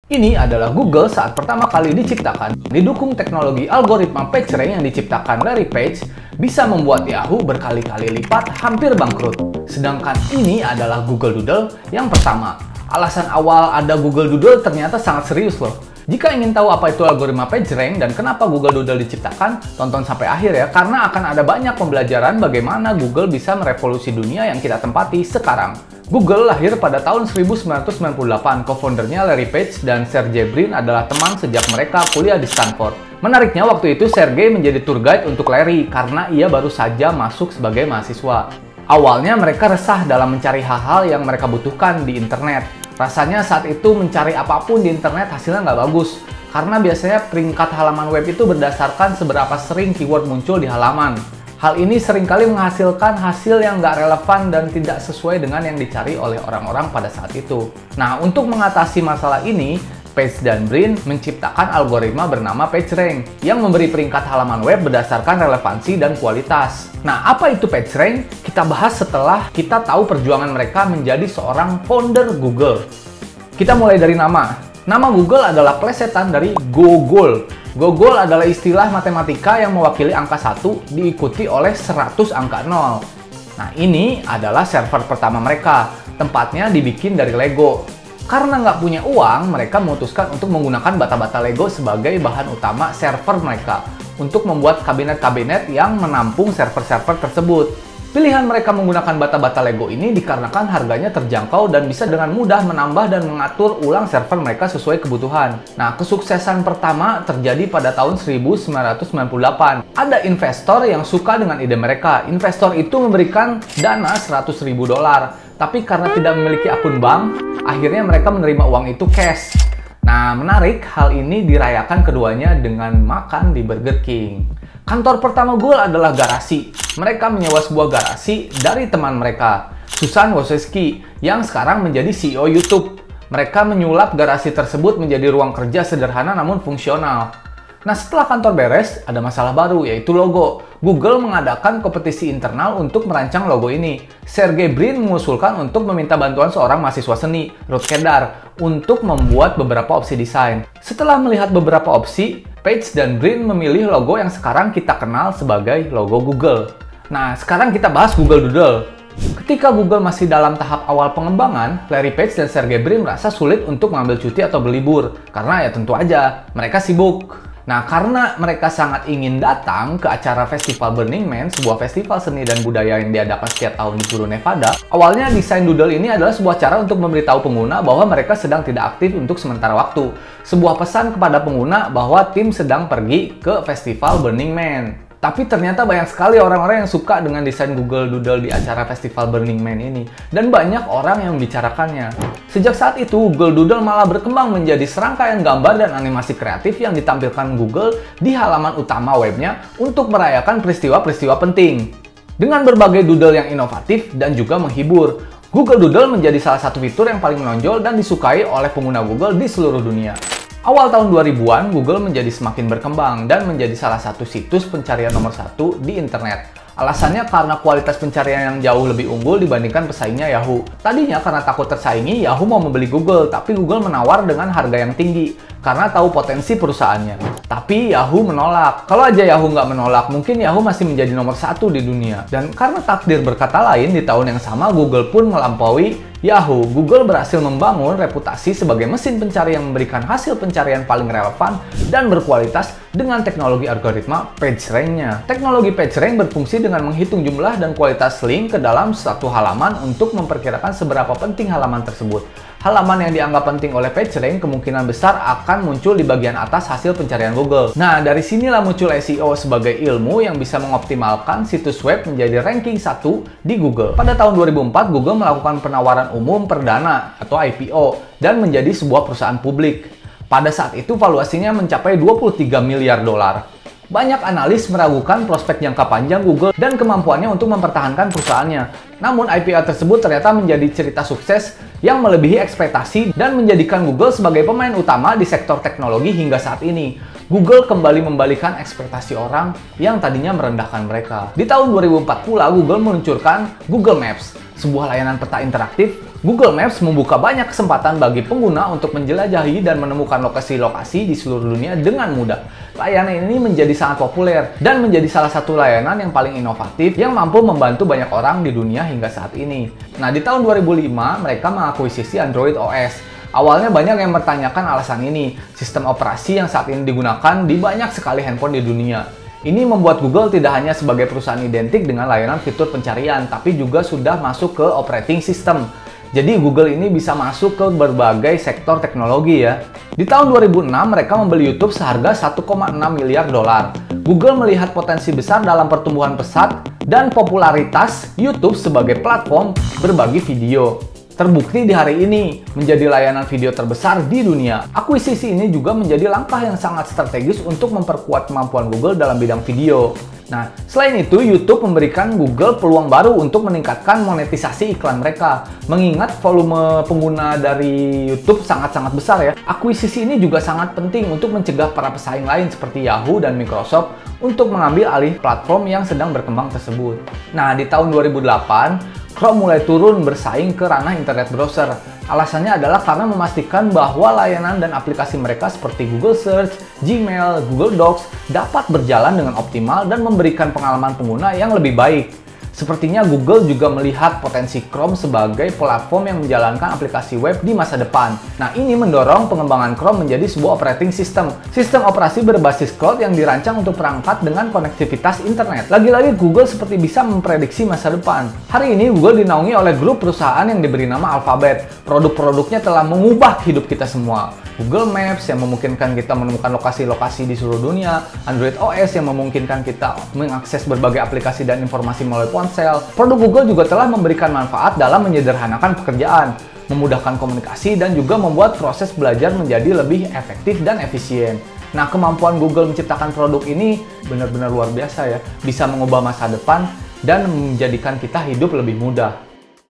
Ini adalah Google saat pertama kali diciptakan. Didukung teknologi algoritma PageRank yang diciptakan Larry Page, bisa membuat Yahoo berkali-kali lipat hampir bangkrut. Sedangkan ini adalah Google Doodle yang pertama. Alasan awal ada Google Doodle ternyata sangat serius loh. Jika ingin tahu apa itu algoritma PageRank dan kenapa Google Doodle diciptakan, tonton sampai akhir ya, karena akan ada banyak pembelajaran bagaimana Google bisa merevolusi dunia yang kita tempati sekarang. Google lahir pada tahun 1998, co-foundernya Larry Page dan Sergey Brin adalah teman sejak mereka kuliah di Stanford. Menariknya waktu itu Sergey menjadi tour guide untuk Larry karena ia baru saja masuk sebagai mahasiswa. Awalnya mereka resah dalam mencari hal-hal yang mereka butuhkan di internet. Rasanya saat itu mencari apapun di internet hasilnya nggak bagus. Karena biasanya peringkat halaman web itu berdasarkan seberapa sering keyword muncul di halaman. Hal ini seringkali menghasilkan hasil yang nggak relevan dan tidak sesuai dengan yang dicari oleh orang-orang pada saat itu. Nah, untuk mengatasi masalah ini, Page dan Brin menciptakan algoritma bernama PageRank yang memberi peringkat halaman web berdasarkan relevansi dan kualitas. Nah, apa itu PageRank? Kita bahas setelah kita tahu perjuangan mereka menjadi seorang founder Google. Kita mulai dari nama. Nama Google adalah plesetan dari Gogol. Gogol adalah istilah matematika yang mewakili angka 1 diikuti oleh 100 angka 0. Nah, ini adalah server pertama mereka. Tempatnya dibikin dari Lego. Karena nggak punya uang, mereka memutuskan untuk menggunakan bata-bata Lego sebagai bahan utama server mereka untuk membuat kabinet-kabinet yang menampung server-server tersebut. Pilihan mereka menggunakan bata-bata Lego ini dikarenakan harganya terjangkau dan bisa dengan mudah menambah dan mengatur ulang server mereka sesuai kebutuhan. Nah, kesuksesan pertama terjadi pada tahun 1998. Ada investor yang suka dengan ide mereka. Investor itu memberikan dana $100.000. Tapi karena tidak memiliki akun bank, akhirnya mereka menerima uang itu cash. Nah, menarik, hal ini dirayakan keduanya dengan makan di Burger King. Kantor pertama Google adalah garasi. Mereka menyewa sebuah garasi dari teman mereka, Susan Wojcicki, yang sekarang menjadi CEO YouTube. Mereka menyulap garasi tersebut menjadi ruang kerja sederhana namun fungsional. Nah, setelah kantor beres, ada masalah baru, yaitu logo. Google mengadakan kompetisi internal untuk merancang logo ini. Sergey Brin mengusulkan untuk meminta bantuan seorang mahasiswa seni, Ruth Kedar, untuk membuat beberapa opsi desain. Setelah melihat beberapa opsi, Page dan Brin memilih logo yang sekarang kita kenal sebagai logo Google. Nah, sekarang kita bahas Google Doodle. Ketika Google masih dalam tahap awal pengembangan, Larry Page dan Sergey Brin merasa sulit untuk mengambil cuti atau berlibur. Karena ya tentu aja, mereka sibuk. Nah, karena mereka sangat ingin datang ke acara festival Burning Man, sebuah festival seni dan budaya yang diadakan setiap tahun di Guru Nevada, awalnya desain doodle ini adalah sebuah cara untuk memberitahu pengguna bahwa mereka sedang tidak aktif untuk sementara waktu. Sebuah pesan kepada pengguna bahwa tim sedang pergi ke festival Burning Man. Tapi ternyata banyak sekali orang-orang yang suka dengan desain Google Doodle di acara festival Burning Man ini. Dan banyak orang yang membicarakannya. Sejak saat itu, Google Doodle malah berkembang menjadi serangkaian gambar dan animasi kreatif yang ditampilkan Google di halaman utama webnya untuk merayakan peristiwa-peristiwa penting. Dengan berbagai doodle yang inovatif dan juga menghibur, Google Doodle menjadi salah satu fitur yang paling menonjol dan disukai oleh pengguna Google di seluruh dunia. Awal tahun 2000-an, Google menjadi semakin berkembang dan menjadi salah satu situs pencarian nomor 1 di internet. Alasannya karena kualitas pencarian yang jauh lebih unggul dibandingkan pesaingnya Yahoo. Tadinya karena takut tersaingi, Yahoo mau membeli Google, tapi Google menawar dengan harga yang tinggi karena tahu potensi perusahaannya. Tapi Yahoo menolak. Kalau aja Yahoo nggak menolak, mungkin Yahoo masih menjadi nomor 1 di dunia. Dan karena takdir berkata lain, di tahun yang sama Google pun melampaui Yahoo. Google berhasil membangun reputasi sebagai mesin pencari yang memberikan hasil pencarian paling relevan dan berkualitas dengan teknologi algoritma PageRank-nya. Teknologi PageRank berfungsi dengan menghitung jumlah dan kualitas link ke dalam satu halaman untuk memperkirakan seberapa penting halaman tersebut. Halaman yang dianggap penting oleh PageRank kemungkinan besar akan muncul di bagian atas hasil pencarian Google. Nah, dari sinilah muncul SEO sebagai ilmu yang bisa mengoptimalkan situs web menjadi ranking 1 di Google. Pada tahun 2004, Google melakukan penawaran umum perdana atau IPO dan menjadi sebuah perusahaan publik. Pada saat itu valuasinya mencapai 23 miliar dolar. Banyak analis meragukan prospek jangka panjang Google dan kemampuannya untuk mempertahankan perusahaannya. Namun IPO tersebut ternyata menjadi cerita sukses yang melebihi ekspektasi dan menjadikan Google sebagai pemain utama di sektor teknologi hingga saat ini. Google kembali membalikan ekspektasi orang yang tadinya merendahkan mereka. Di tahun 2004 pula, Google meluncurkan Google Maps, sebuah layanan peta interaktif. Google Maps membuka banyak kesempatan bagi pengguna untuk menjelajahi dan menemukan lokasi-lokasi di seluruh dunia dengan mudah. Layanan ini menjadi sangat populer dan menjadi salah satu layanan yang paling inovatif yang mampu membantu banyak orang di dunia hingga saat ini. Nah, di tahun 2005, mereka mengakuisisi Android OS. Awalnya banyak yang mempertanyakan alasan ini. Sistem operasi yang saat ini digunakan di banyak sekali handphone di dunia. Ini membuat Google tidak hanya sebagai perusahaan identik dengan layanan fitur pencarian, tapi juga sudah masuk ke operating system. Jadi Google ini bisa masuk ke berbagai sektor teknologi ya. Di tahun 2006 mereka membeli YouTube seharga 1,6 miliar dolar. Google melihat potensi besar dalam pertumbuhan pesat dan popularitas YouTube sebagai platform berbagi video. Terbukti di hari ini menjadi layanan video terbesar di dunia. Akuisisi ini juga menjadi langkah yang sangat strategis untuk memperkuat kemampuan Google dalam bidang video. Nah, selain itu, YouTube memberikan Google peluang baru untuk meningkatkan monetisasi iklan mereka. Mengingat volume pengguna dari YouTube sangat-sangat besar ya, akuisisi ini juga sangat penting untuk mencegah para pesaing lain seperti Yahoo dan Microsoft untuk mengambil alih platform yang sedang berkembang tersebut. Nah, di tahun 2008, Chrome mulai turun bersaing ke ranah internet browser. Alasannya adalah karena memastikan bahwa layanan dan aplikasi mereka seperti Google Search, Gmail, Google Docs dapat berjalan dengan optimal dan memberikan pengalaman pengguna yang lebih baik. Sepertinya Google juga melihat potensi Chrome sebagai platform yang menjalankan aplikasi web di masa depan. Nah, ini mendorong pengembangan Chrome menjadi sebuah operating system. Sistem operasi berbasis cloud yang dirancang untuk perangkat dengan konektivitas internet. Lagi-lagi Google seperti bisa memprediksi masa depan. Hari ini Google dinaungi oleh grup perusahaan yang diberi nama Alphabet. Produk-produknya telah mengubah hidup kita semua. Google Maps yang memungkinkan kita menemukan lokasi-lokasi di seluruh dunia, Android OS yang memungkinkan kita mengakses berbagai aplikasi dan informasi melalui ponsel. Produk Google juga telah memberikan manfaat dalam menyederhanakan pekerjaan, memudahkan komunikasi, dan juga membuat proses belajar menjadi lebih efektif dan efisien. Nah, kemampuan Google menciptakan produk ini benar-benar luar biasa ya, bisa mengubah masa depan dan menjadikan kita hidup lebih mudah.